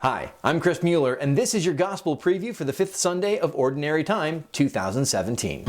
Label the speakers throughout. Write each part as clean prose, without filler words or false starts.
Speaker 1: Hi, I'm Chris Mueller, and this is your Gospel Preview for the 5th Sunday of Ordinary Time, 2017.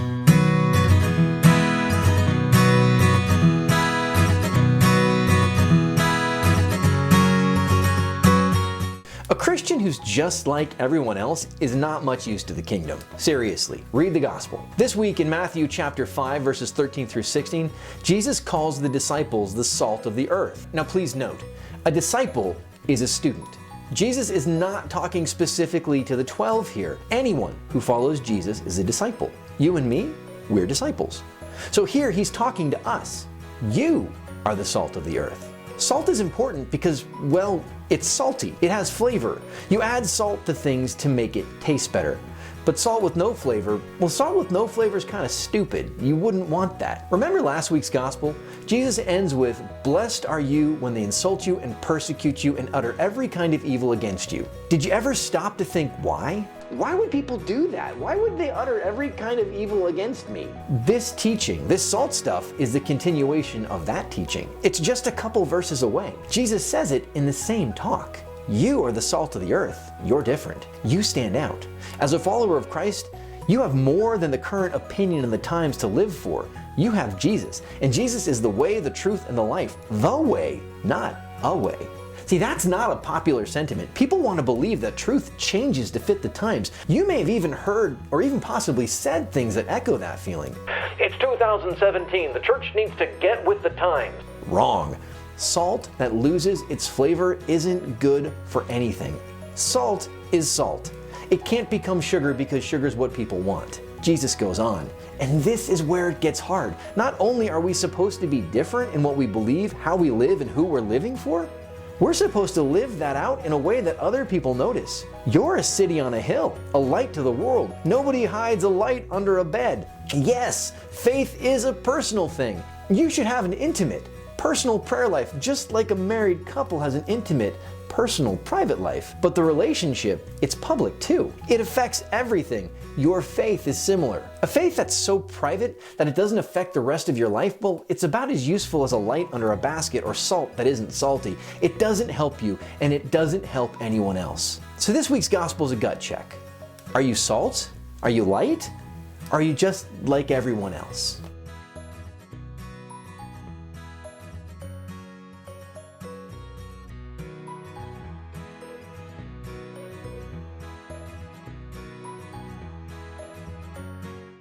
Speaker 1: A Christian who's just like everyone else is not much use to the kingdom. Seriously, read the Gospel. This week in Matthew chapter 5, verses 13 through 16, Jesus calls the disciples the salt of the earth. Now please note, a disciple is a student. Jesus is not talking specifically to the 12 here. Anyone who follows Jesus is a disciple. You and me, we're disciples. So here he's talking to us. You are the salt of the earth. Salt is important because, well, it's salty. It has flavor. You add salt to things to make it taste better. But salt with no flavor, well, salt with no flavor is kind of stupid. You wouldn't want that. Remember last week's gospel? Jesus ends with, "Blessed are you when they insult you and persecute you and utter every kind of evil against you." Did you ever stop to think why? Why would people do that? Why would they utter every kind of evil against me? This teaching, this salt stuff, is the continuation of that teaching. It's just a couple verses away. Jesus says it in the same talk. You are the salt of the earth. You're different. You stand out. As a follower of Christ, you have more than the current opinion and the times to live for. You have Jesus, and Jesus is the way, the truth, and the life. The way, not a way. See, that's not a popular sentiment. People want to believe that truth changes to fit the times. You may have even heard or even possibly said things that echo that feeling.
Speaker 2: It's 2017. The church needs to get with the times.
Speaker 1: Wrong. Salt that loses its flavor isn't good for anything. Salt is salt. It can't become sugar because sugar's what people want. Jesus goes on, and this is where it gets hard. Not only are we supposed to be different in what we believe, how we live, and who we're living for, we're supposed to live that out in a way that other people notice. You're a city on a hill, a light to the world. Nobody hides a light under a bed. Yes, faith is a personal thing. You should have an intimate, personal prayer life, just like a married couple has an intimate, personal, private life. But the relationship, it's public too. It affects everything. Your faith is similar. A faith that's so private that it doesn't affect the rest of your life, well, it's about as useful as a light under a basket or salt that isn't salty. It doesn't help you, and it doesn't help anyone else. So this week's gospel is a gut check. Are you salt? Are you light? Are you just like everyone else?